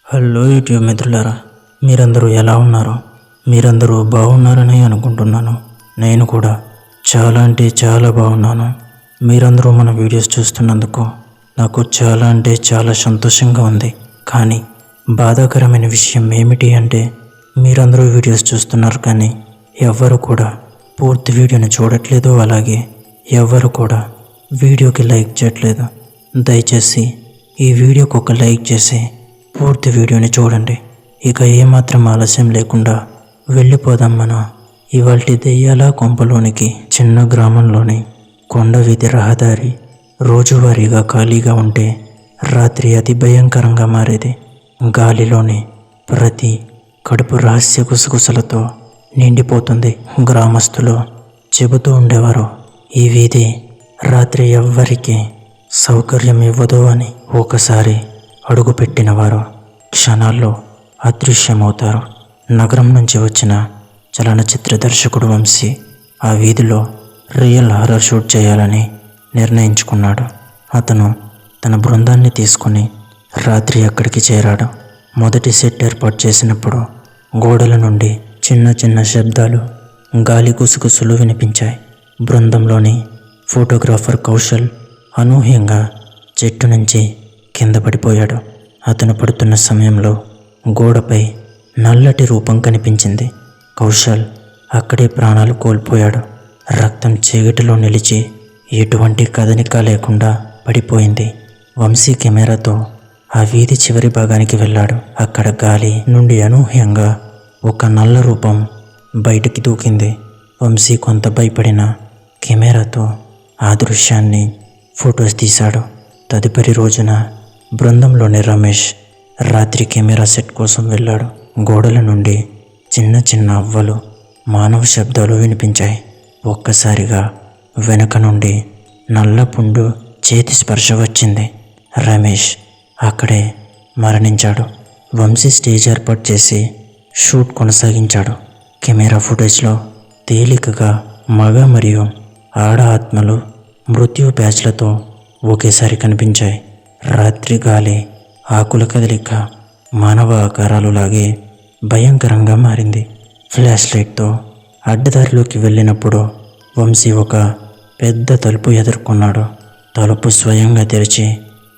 Hello YouTube మిత్రులారా, మీరందరూ ఎలా ఉన్నారు? మీరందరూ బాగున్నారని అనుకుంటున్నాను. నేను కూడా చాలా అంటే చాలా బాగున్నాను. మీరందరూ మన వీడియోస్ చూస్తున్నందుకు నాకు చాలా సంతోషంగా ఉంది. కానీ బాధాకరమైన విషయం ఏమిటి అంటే మీరందరూ వీడియోస్ చూస్తున్నారు కానీ ఎవ్వరు కూడా పూర్తి వీడియోని చూడట్లేదు. అలాగే ఎవ్వరు కూడా వీడియోకి లైక్ చేయట్లేదు. దయచేసి ఈ వీడియోకి ఒక లైక్ చేసి పూర్తి వీడియోని చూడండి. ఇక ఏమాత్రం ఆలస్యం లేకుండా వెళ్ళిపోదాం మన ఇవాల్టి దెయ్యాల కొంపలోనికి. చిన్న గ్రామంలోని కొండ వీధి రహదారి రోజువారీగా ఖాళీగా ఉంటే రాత్రి అతి భయంకరంగా మారేది. గాలిలోని ప్రతి కడుపు రహస్య గుసగుసలతో నిండిపోతుంది. గ్రామస్తులు చెబుతూ ఉండేవారు, ఈ వీధి రాత్రి ఎవ్వరికీ సౌకర్యం ఇవ్వదు అని. ఒకసారి అడుగుపెట్టిన వారు క్షణాల్లో అదృశ్యమవుతారు. నగరం నుంచి వచ్చిన చలనచిత్ర దర్శకుడు వంశీ ఆ వీధిలో రియల్ హారర్ షూట్ చేయాలని నిర్ణయించుకున్నాడు. అతను తన బృందాన్ని తీసుకుని రాత్రి అక్కడికి చేరాడు. మొదటి సెట్ ఏర్పాటు చేసినప్పుడు గోడల నుండి చిన్న చిన్న శబ్దాలు, గాలి గుసగుసలు వినిపించాయి. బృందంలోని ఫోటోగ్రాఫర్ కౌశల్ అనూహ్యంగా చెట్టు నుంచి కింద పడిపోయాడు. అతను పడుతున్న సమయంలో గోడపై నల్లటి రూపం కనిపించింది. కౌశల్ అక్కడే ప్రాణాలు కోల్పోయాడు. రక్తం చీకటిలో నిలిచి ఎటువంటి కదలిక లేకుండా పడిపోయింది. వంశీ కెమెరాతో ఆ వీధి చివరి భాగానికి వెళ్ళాడు. అక్కడ గాలి నుండి అనూహ్యంగా ఒక నల్ల రూపం బయటికి దూకింది. వంశీ కొంత భయపడిన కెమెరాతో ఆ దృశ్యాన్ని ఫొటోస్ తీశాడు. తదుపరి రోజున బృందంలోని రమేష్ రాత్రి కెమెరా సెట్ కోసం వెళ్ళాడు. గోడల నుండి చిన్న చిన్న అవ్వలు, మానవ శబ్దాలు వినిపించాయి. ఒక్కసారిగా వెనక నుండి నల్ల పుండు చేతి స్పర్శ వచ్చింది. రమేష్ అక్కడే మరణించాడు. వంశీ స్టేజ్ ఏర్పాటు చేసి షూట్ కొనసాగించాడు. కెమెరా ఫుటేజ్లో తేలికగా మగ మరియు ఆడ ఆత్మలు మృత్యు ప్యాచ్లతో ఒకేసారి కనిపించాయి. రాత్రి గాలి, ఆకుల కదలిక మానవ ఆకారాలు లాగే భయంకరంగా మారింది. ఫ్లాష్ లైట్తో అడ్డదారిలోకి వెళ్ళినప్పుడు వంశీ ఒక పెద్ద తలుపు ఎదుర్కొన్నాడు. తలుపు స్వయంగా తెరిచి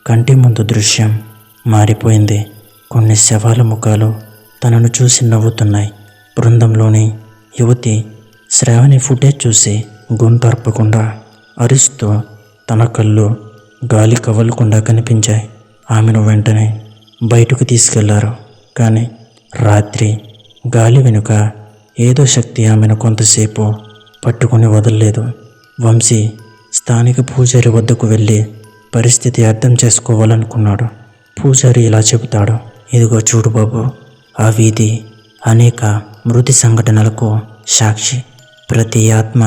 కంటి ముందు దృశ్యం మారిపోయింది. కొన్ని శవాల ముఖాలు తనను చూసి నవ్వుతున్నాయి. బృందంలోని యువతి శ్రావణి ఫుటేజ్ చూసి గొంతర్పకుండా అరుస్తూ తన కళ్ళు గాలి కవలకుండా కనిపించాయి. ఆమెను వెంటనే బయటకు తీసుకెళ్లారు. కానీ రాత్రి గాలి వెనుక ఏదో శక్తి ఆమెను కొంతసేపు పట్టుకుని వదలలేదు. వంశీ స్థానిక పూజారి వద్దకు వెళ్ళి పరిస్థితి అర్థం చేసుకోవాలనుకున్నాడు. పూజారి ఇలా చెబుతాడు, ఇదిగో చూడు బాబు, ఆ వీధి అనేక మృతి సంఘటనలకు సాక్షి. ప్రతి ఆత్మ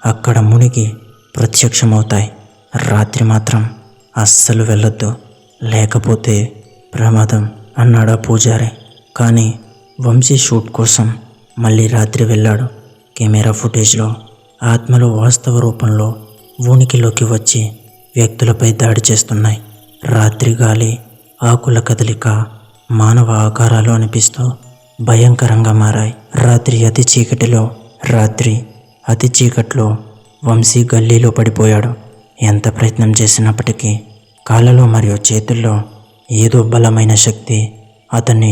అక్కడ మునిగి ప్రత్యక్షమవుతాయి. రాత్రి మాత్రం అస్సలు వెళ్ళొద్దు, లేకపోతే ప్రమాదం అన్నాడా పూజారి. కానీ వంశీ షూట్ కోసం మళ్ళీ రాత్రి వెళ్ళాడు. కెమెరా ఫుటేజ్లో ఆత్మలు వాస్తవ రూపంలో ఉనికిలోకి వచ్చి వ్యక్తులపై దాడి చేస్తున్నాయి. రాత్రి గాలి, ఆకుల కదలిక మానవ ఆకారాలు అనిపిస్తూ భయంకరంగా మారాయి. రాత్రి అతి చీకట్లో వంశీ గల్లీలో పడిపోయాడు. ఎంత ప్రయత్నం చేసినప్పటికీ కాళ్ళలో మరియు చేతుల్లో ఏదో బలమైన శక్తి అతన్ని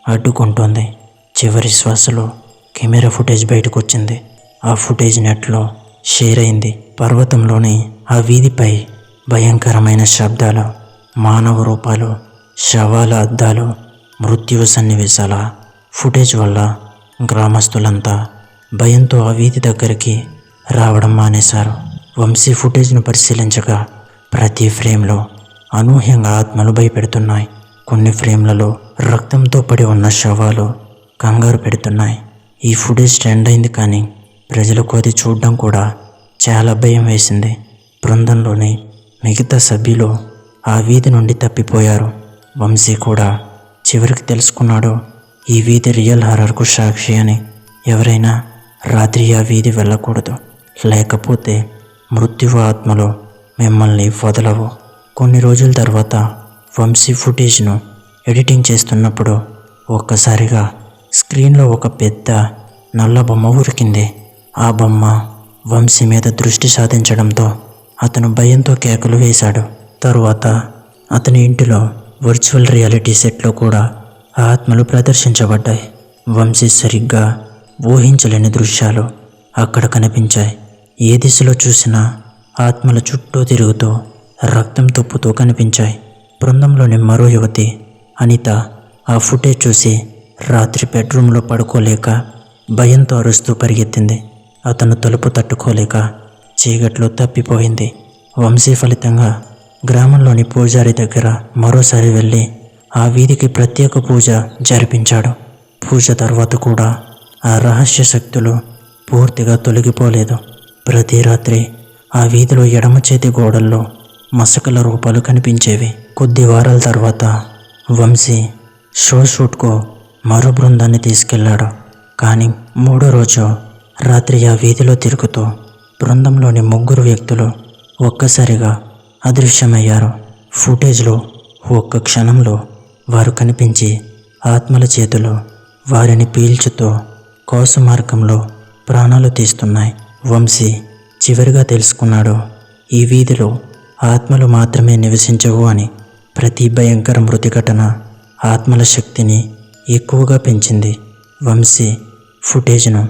అడ్డుకుంటోంది. చివరి శ్వాసలో కెమెరా ఫుటేజ్ బయటకు వచ్చింది. ఆ ఫుటేజ్ నెట్లో షేర్ అయింది. పర్వతంలోని ఆ వీధిపై భయంకరమైన శబ్దాలు, మానవ రూపాలు, శవాల అద్దాలు, మృత్యు సన్నివేశాల ఫుటేజ్ వల్ల గ్రామస్తులంతా భయంతో ఆ వీధి దగ్గరికి రావడం మానేశారు. వంశీ ఫుటేజ్ను పరిశీలించగా ప్రతి ఫ్రేమ్లో అనూహ్యంగా ఆత్మలు భయపెడుతున్నాయి. కొన్ని ఫ్రేమ్లలో రక్తంతో పడి ఉన్న శవాలు కంగారు పెడుతున్నాయి. ఈ ఫుటేజ్ ట్రెండ్ అయింది కానీ ప్రజలకు అది చూడడం కూడా చాలా భయం వేసింది. బృందంలోని మిగతా సభ్యులు ఆ వీధి నుండి తప్పిపోయారు. వంశీ కూడా చివరికి తెలుసుకున్నాడు, ఈ వీధి రియల్ హారర్కు సాక్షి అని. ఎవరైనా రాత్రి ఆ వీధి వెళ్ళకూడదు, లేకపోతే మృత్యువు ఆత్మలో మిమ్మల్ని వదలవు. కొన్ని రోజుల తర్వాత వంశీ ఫుటేజ్ను ఎడిటింగ్ చేస్తున్నప్పుడు ఒక్కసారిగా స్క్రీన్లో ఒక పెద్ద నల్ల బొమ్మ ఉరికింది. ఆ బొమ్మ వంశీ మీద దృష్టి సాధించడంతో అతను భయంతో కేకలు వేశాడు. తరువాత అతని ఇంటిలో వర్చువల్ రియాలిటీ సెట్లో కూడా ఆ ఆత్మలు ప్రదర్శించబడ్డాయి. వంశీ సరిగ్గా ఊహించలేని దృశ్యాలు అక్కడ కనిపించాయి. ఏ దిశలో చూసినా ఆత్మల చుట్టూ తిరుగుతూ రక్తం తొప్పుతూ కనిపించాయి. బృందంలోని మరో యువతి అనిత ఆ ఫుటేజ్ చూసి రాత్రి బెడ్రూమ్లో పడుకోలేక భయంతో అరుస్తూ పరిగెత్తింది. అతను తలుపు తట్టుకోలేక చీకట్లో తప్పిపోయింది. వంశీ ఫలితంగా గ్రామంలోని పూజారి దగ్గర మరోసారి వెళ్ళి ఆ వీధికి ప్రత్యేక పూజ జరిపించాడు. పూజ తర్వాత కూడా ఆ రహస్య శక్తులు పూర్తిగా తొలగిపోలేదు. ప్రతి రాత్రి ఆ వీధిలో ఎడమ చేతి గోడల్లో మసకల రూపాలు కనిపించేవి. కొద్ది వారాల తర్వాత వంశీ షూట్కు మరో బృందాన్ని తీసుకెళ్లాడు. కానీ మూడో రోజు రాత్రి ఆ వీధిలో తిరుగుతూ బృందంలోని 3 వ్యక్తులు ఒక్కసారిగా అదృశ్యమయ్యారు. ఫుటేజ్లో ఒక్క క్షణంలో వారు కనిపించి ఆత్మల చేతులు వారిని పీల్చుతూ కోసు మార్గంలో ప్రాణాలు తీస్తున్నాయి. వంశీ చివరిగా తెలుసుకున్నాడు, ఈ వీధిలో ఆత్మలు మాత్రమే నివసించవు అని. ప్రతి భయంకర మృతి ఘటన ఆత్మల శక్తిని ఎక్కువగా పెంచింది. వంశీ ఫుటేజ్ను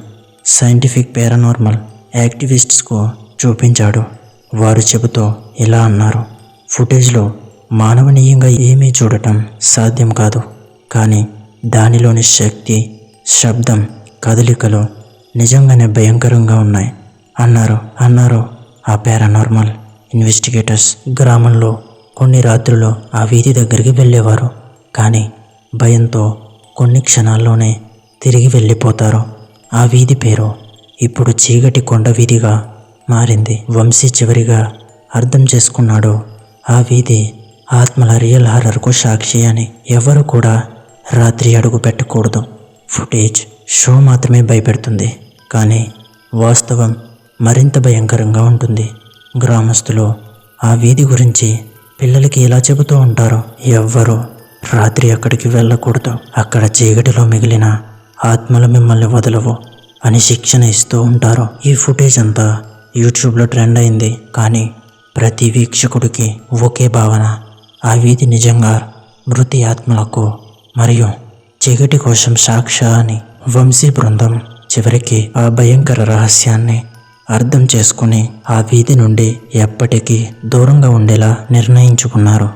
సైంటిఫిక్ పారానార్మల్ యాక్టివిస్ట్స్కు చూపించాడు. వారు చెబుతూ ఇలా అన్నారు, ఫుటేజ్లో మానవనీయంగా ఏమీ చూడటం సాధ్యం కాదు, కానీ దానిలోని శక్తి, శబ్దం, కదలికలు నిజంగానే భయంకరంగా ఉన్నాయి అన్నారు ఆ పారానార్మల్ ఇన్వెస్టిగేటర్స్. గ్రామంలో కొన్ని రాత్రులు ఆ వీధి దగ్గరికి వెళ్ళేవారు, కానీ భయంతో కొన్ని క్షణాల్లోనే తిరిగి వెళ్ళిపోతారు. ఆ వీధి పేరు ఇప్పుడు చీకటి కొండ వీధిగా మారింది. వంశీ చివరిగా అర్థం చేసుకున్నాడు, ఆ వీధి ఆత్మల రియల్ హారర్కు సాక్షి అని. ఎవరు కూడా రాత్రి అడుగు పెట్టకూడదు. ఫుటేజ్ షో మాత్రమే భయపెడుతుంది, కానీ వాస్తవం మరింత భయంకరంగా ఉంటుంది. గ్రామస్తులు ఆ వీధి గురించి పిల్లలకి ఇలా చెబుతూ ఉంటారు, ఎవ్వరూ రాత్రి అక్కడికి వెళ్ళకూడదు, అక్కడ చీకటిలో మిగిలిన ఆత్మలు మిమ్మల్ని వదలవు అని శిక్షణ ఇస్తూ ఉంటారు. ఈ ఫుటేజ్ అంతా యూట్యూబ్లో ట్రెండ్ అయింది, కానీ ప్రతి వీక్షకుడికి ఒకే భావన, ఆ వీధి నిజంగా మృతి ఆత్మలకు మరియు చీకటి కోసం సాక్షి అని. వంశీ బృందం చివరికి ఆ భయంకర రహస్యాన్ని అర్థం చేసుకుని ఆ వీధి నుండి ఎప్పటికీ దూరంగా ఉండేలా నిర్ణయించుకున్నారు.